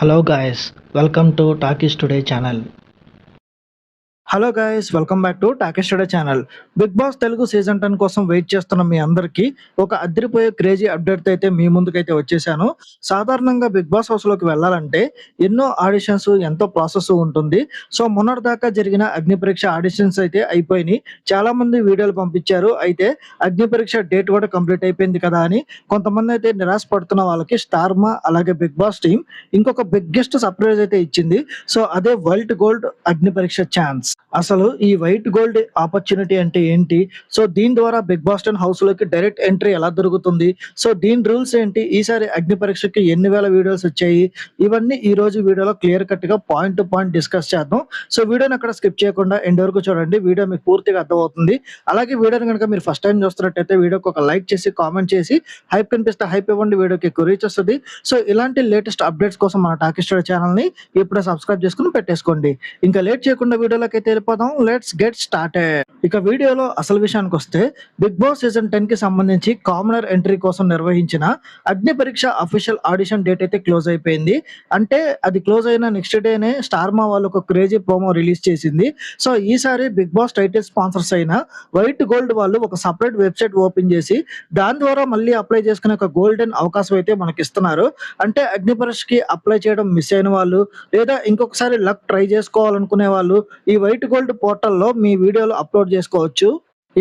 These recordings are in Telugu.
Hello guys, welcome to Talkies Today channel. Hello guys, welcome back to Talkies Today channel. Bigg Boss Telugu season 10 కోసం వెయిట్ చేస్తున్న మీ అందరికీ ఒక అదిరిపోయే క్రేజీ అప్డేట్ అయితే మీ ముందుకైతే వచ్చేసాను. సాధారణంగా బిగ్ బాస్ హౌస్ లోకి వెళ్ళాలంటే ఎన్నో ఆడిషన్స్, ఎంతో ప్రాసెస్ ఉంటుంది. సో మొన్నటిదాకా జరిగిన అగ్ని పరీక్ష ఆడిషన్స్ అయితే అయిపోయినాయి. చాలా మంది వీడియోలు పంపించారు. అయితే అగ్ని పరీక్ష డేట్ కూడా కంప్లీట్ అయిపోయింది కదా అని కొంతమంది అయితే నిరాశ పడుతున్న వాళ్ళకి స్టార్మా అలాగే బిగ్ బాస్ టీమ్ ఇంకొక బిగ్గెస్ట్ సర్ప్రైజ్ అయితే ఇచ్చింది. సో అదే వైట్ గోల్డ్ అగ్ని పరీక్ష ఛాన్స్. అసలు ఈ వైట్ గోల్డ్ ఆపర్చునిటీ అంటే ఏంటి? సో దీని ద్వారా బిగ్ బాస్ 10 హౌస్ లోకి డైరెక్ట్ ఎంట్రీ ఎలా దొరుకుతుంది? సో దీని రూల్స్ ఏంటి? ఈసారి అగ్ని పరీక్షకి ఎన్ని వేల వీడియోస్ వచ్చాయి? ఇవన్నీ ఈ రోజు వీడియోలో క్లియర్ కట్ గా పాయింట్ టు పాయింట్ డిస్కస్ చేద్దాం. సో వీడియోని అక్కడ స్కిప్ చేయకుండా ఎండ్ వరకు చూడండి. వీడియో మీకు పూర్తిగా అర్థమవుతుంది. అలాగే వీడియోని కనుక మీరు ఫస్ట్ టైం చూస్తున్నట్టయితే వీడియోకి ఒక లైక్ చేసి కామెంట్ చేసి హైప్ కనిపిస్తే హైప్ ఇవ్వండి. వీడియోకి ఎక్కువ రీచ్ వస్తుంది. సో ఇలాంటి లేటెస్ట్ అప్డేట్స్ కోసం మన టాకీ స్టూడియో ఛానల్ ని ఇప్పుడే సబ్స్క్రైబ్ చేసుకుని పెట్టేసుకోండి. ఇంకా లేట్ చేయకుండా వీడియోలోకి అయితే వెళ్ళిపోదాం. Let's get started. ఇక వీడియోలో అసలు విషయానికి వస్తే బిగ్ బాస్ సీజన్ 10 కి సంబంధించి కామనర్ ఎంట్రీ కోసం నిర్వహించిన అగ్ని పరీక్ష అఫీషియల్ ఆడిషన్ డేట్ అయితే క్లోజ్ అయిపోయింది. అంటే అది క్లోజ్ అయిన నెక్స్ట్ డేనే స్టార్మా వాళ్ళు ఒక క్రేజీ ప్రోమో రిలీజ్ చేసింది. సో ఈసారి బిగ్ బాస్ టైటిల్ స్పాన్సర్స్ అయిన వైట్ గోల్డ్ వాళ్ళు ఒక సపరేట్ వెబ్సైట్ ఓపెన్ చేసి దాని ద్వారా మళ్ళీ అప్లై చేసుకునే ఒక గోల్డెన్ అవకాశం అయితే మనకి ఇస్తున్నారు. అంటే అగ్ని పరీక్షకి అప్లై చేయడం మిస్ అయిన వాళ్ళు లేదా ఇంకొకసారి లక్ ట్రై చేసుకోవాలనుకునే వాళ్ళు ఈ వైట్ గోల్డ్ పోర్టల్లో మీ వీడియోలు అప్లోడ్ చేసుకోవచ్చు.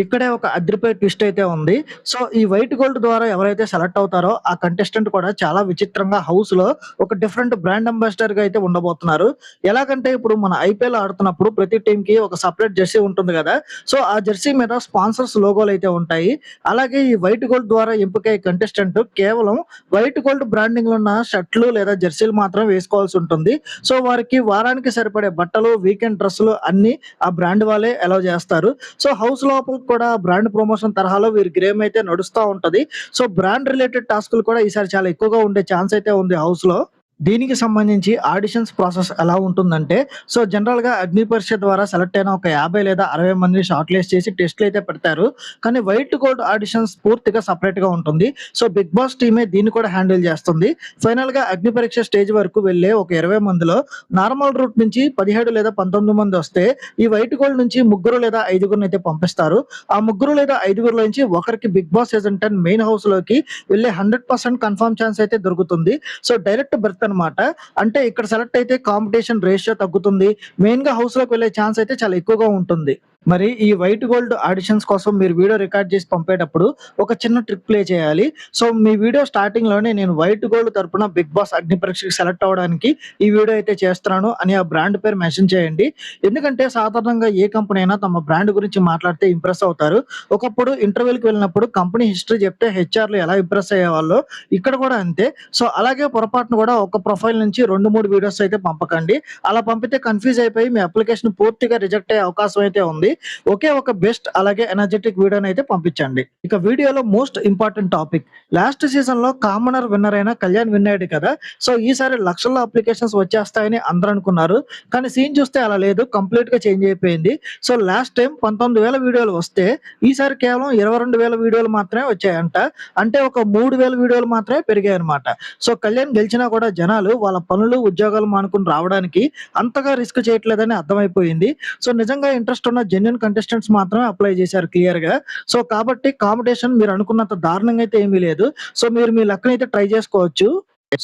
ఇక్కడే ఒక అదిరిపోయే ట్విస్ట్ అయితే ఉంది. సో ఈ వైట్ గోల్డ్ ద్వారా ఎవరైతే సెలెక్ట్ అవుతారో ఆ కంటెస్టెంట్ కూడా చాలా విచిత్రంగా హౌస్ లో ఒక డిఫరెంట్ బ్రాండ్ అంబాసిడర్ గా అయితే ఉండబోతున్నారు. ఎలాగంటే ఇప్పుడు మన ఐపీఎల్ ఆడుతున్నప్పుడు ప్రతి టీం కి ఒక సపరేట్ జెర్సీ ఉంటుంది కదా. సో ఆ జెర్సీ మీద స్పాన్సర్స్ లోగోలు అయితే ఉంటాయి. అలాగే ఈ వైట్ గోల్డ్ ద్వారా ఎంపికయ్యే కంటెస్టెంట్ కేవలం వైట్ గోల్డ్ బ్రాండింగ్ లో ఉన్న షర్ట్లు లేదా జెర్సీలు మాత్రం వేసుకోవాల్సి ఉంటుంది. సో వారికి వారానికి సరిపడే బట్టలు, వీకెండ్ డ్రెస్సులు అన్ని ఆ బ్రాండ్ వాళ్ళే అలౌ చేస్తారు. సో హౌస్ లోపల కూడా బ్రాండ్ ప్రమోషన్ తరహాలో వీరి గేమ్ అయితే నడుస్తూ ఉంటది. సో బ్రాండ్ రిలేటెడ్ టాస్కులు కూడా ఈసారి చాలా ఎక్కువగా ఉండే ఛాన్స్ అయితే ఉంది హౌస్ లో. దీనికి సంబంధించి ఆడిషన్స్ ప్రాసెస్ ఎలా ఉంటుందంటే, సో జనరల్ గా అగ్ని పరీక్ష ద్వారా సెలెక్ట్ అయిన ఒక 50 లేదా 60 మందిని షార్ట్ లిస్ట్ చేసి టెస్ట్లు అయితే పెడతారు. కానీ వైట్ గోల్డ్ ఆడిషన్స్ పూర్తిగా సపరేట్ గా ఉంటుంది. సో బిగ్ బాస్ టీమే దీన్ని కూడా హ్యాండిల్ చేస్తుంది. ఫైనల్ గా అగ్ని పరీక్ష స్టేజ్ వరకు వెళ్లే ఒక 20 మందిలో నార్మల్ రూట్ నుంచి 17 లేదా 19 మంది వస్తే ఈ వైట్ గోల్డ్ నుంచి ముగ్గురు లేదా ఐదుగురిని అయితే పంపిస్తారు. ఆ ముగ్గురు లేదా ఐదుగురులో నుంచి ఒకరికి Bigg Boss season 10 main house లోకి వెళ్లే 100% కన్ఫర్మ్ ఛాన్స్ అయితే దొరుకుతుంది. సో డైరెక్ట్ బెర్త్ అన్నమాట. అంటే ఇక్కడ సెలెక్ట్ అయితే కాంపిటీషన్ రేషియో తగ్గుతుంది. మెయిన్ గా హౌస్ లోకి వెళ్లే ఛాన్స్ అయితే చాలా ఎక్కువగా ఉంటుంది. మరి ఈ వైట్ గోల్డ్ ఆడిషన్స్ కోసం మీరు వీడియో రికార్డ్ చేసి పంపేటప్పుడు ఒక చిన్న ట్రిక్ ప్లే చేయాలి. సో మీ వీడియో స్టార్టింగ్ లోనే నేను వైట్ గోల్డ్ తరపున బిగ్ బాస్ అగ్ని పరీక్షకి సెలెక్ట్ అవ్వడానికి ఈ వీడియో అయితే చేస్తున్నాను అని ఆ బ్రాండ్ పేరు మెన్షన్ చేయండి. ఎందుకంటే సాధారణంగా ఏ కంపెనీ అయినా తమ బ్రాండ్ గురించి మాట్లాడితే ఇంప్రెస్ అవుతారు. ఒకప్పుడు ఇంటర్వ్యూకి వెళ్ళినప్పుడు కంపెనీ హిస్టరీ చెప్తే హెచ్ఆర్లు ఎలా ఇంప్రెస్ అయ్యేవాళ్ళు ఇక్కడ కూడా అంతే. సో అలాగే పొరపాటును కూడా ఒక ప్రొఫైల్ నుంచి 2-3 వీడియోస్ అయితే పంపకండి. అలా పంపితే కన్ఫ్యూజ్ అయిపోయి మీ అప్లికేషన్ పూర్తిగా రిజెక్ట్ అయ్యే అవకాశం అయితే ఉంది. ఒకే ఒక బెస్ట్ అలాగే ఎనర్జెటిక్ వీడియోని అయితే పంపించండి. ఇక వీడియోలో most important topic, last season లో కామనర్ విన్నర్ అయిన కళ్యాణ్ విన్ అయ్యాడు కదా. సో ఈసారి లక్షల్లో అప్లికేషన్స్ వచ్చేస్తాయని అందరూ అనుకున్నారు. కానీ సీన్ చూస్తే అలా లేదు, కంప్లీట్ గా చేంజ్ అయిపోయింది. సో లాస్ట్ టైం 19,000 వీడియోలు వస్తే ఈసారి కేవలం 22,000 వీడియోలు మాత్రమే వచ్చాయంట. అంటే ఒక 3,000 వీడియోలు మాత్రమే పెరిగాయి అనమాట. సో కళ్యాణ్ గెలిచినా కూడా జనాలు వాళ్ళ పనులు, ఉద్యోగాలు మానుకుని రావడానికి అంతగా రిస్క్ చేయట్లేదని అర్థమైపోయింది. సో నిజంగా ఇంట్రెస్ట్ ఉన్న జెన్యున్ కంటెస్టెంట్స్ మాత్రమే అప్లై చేశారు క్లియర్ గా. సో కాబట్టి కాంపిటీషన్ మీరు అనుకున్నంత దారుణంగా అయితే ఏమీ లేదు. సో మీరు మీ లక్ అయితే ట్రై చేసుకోవచ్చు.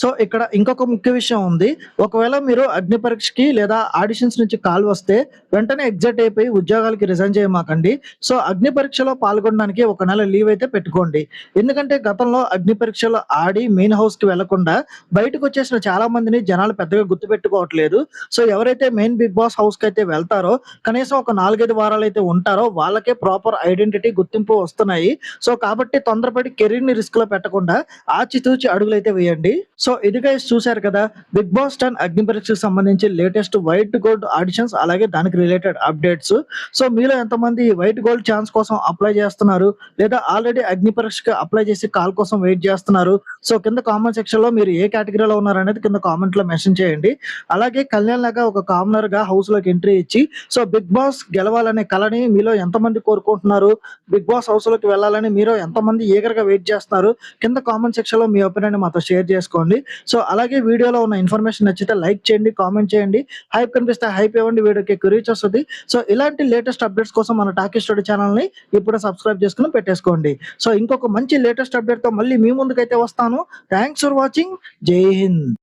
సో ఇక్కడ ఇంకొక ముఖ్య విషయం ఉంది. ఒకవేళ మీరు అగ్ని పరీక్షకి లేదా ఆడిషన్స్ నుంచి కాల్ వస్తే వెంటనే ఎగ్జిట్ అయిపోయి ఉద్యోగాలకి రిజైన్ చేయమాకండి. సో అగ్ని పరీక్షలో పాల్గొనడానికి ఒక నెల లీవ్ అయితే పెట్టుకోండి. ఎందుకంటే గతంలో అగ్ని పరీక్షలో ఆడి మెయిన్ హౌస్ కి వెళ్లకుండా బయటకు వచ్చేసిన చాలా మందిని జనాలు పెద్దగా గుర్తుపెట్టుకోవట్లేదు. సో ఎవరైతే మెయిన్ బిగ్ బాస్ హౌస్ కి అయితే వెళ్తారో కనీసం ఒక 4-5 వారాలు అయితే ఉంటారో వాళ్ళకే ప్రాపర్ ఐడెంటిటీ, గుర్తింపు వస్తున్నాయి. సో కాబట్టి తొందరపడి కెరీర్ ని రిస్క్ లో పెట్టకుండా ఆచితూచి అడుగులైతే వేయండి. సో ఇది గైస్ చూశారు కదా, బిగ్ బాస్ 10 అగ్ని పరీక్షకు సంబంధించి లేటెస్ట్ వైట్ గోల్డ్ ఆడిషన్స్ అలాగే దానికి రిలేటెడ్ అప్డేట్స్. సో మీలో ఎంతమంది వైట్ గోల్డ్ ఛాన్స్ కోసం అప్లై చేస్తున్నారు లేదా ఆల్రెడీ అగ్ని పరీక్షకి అప్లై చేసి కాల్ కోసం వెయిట్ చేస్తున్నారు? సో కింద కామెంట్ సెక్షన్ లో మీరు ఏ కేటగిరీలో ఉన్నారు అనేది కింద కామెంట్ లో మెన్షన్ చేయండి. అలాగే కళ్యాణ్ లాగా ఒక కామనర్ గా హౌస్ లోకి ఎంట్రీ ఇచ్చి సో బిగ్ బాస్ గెలవాలనే కళని మీలో ఎంతమంది కోరుకుంటున్నారు, బిగ్ బాస్ హౌస్ లోకి వెళ్ళాలని మీరు ఎంతమంది ఈగర్ గా వెయిట్ చేస్తున్నారు? కింద కామెంట్ సెక్షన్ లో మీ ఒపీనియన్ మాతో షేర్ చేసుకోండి. చేసుకోండి. సో, అలాగే వీడియోలో ఉన్న ఇన్ఫర్మేషన్ నచ్చితే లైక్ చేయండి, కామెంట్ చేయండి. హైప్ కనిపిస్తే హైప్ ఇవ్వండి. వీడియోకి ఎక్కువ రీచ్ వస్తది. సో, ఇలాంటి లేటెస్ట్ అప్డేట్స్ కోసం మన టాకీస్ టుడే ఛానెల్‌ని ఇప్పుడే సబ్స్క్రైబ్ చేసుకొని పెట్టేసుకోండి. సో, ఇంకొక మంచి లేటెస్ట్ అప్డేట్‌తో మళ్ళీ మీ ముందుకైతే వస్తాను. Thanks for watching. జై హింద్.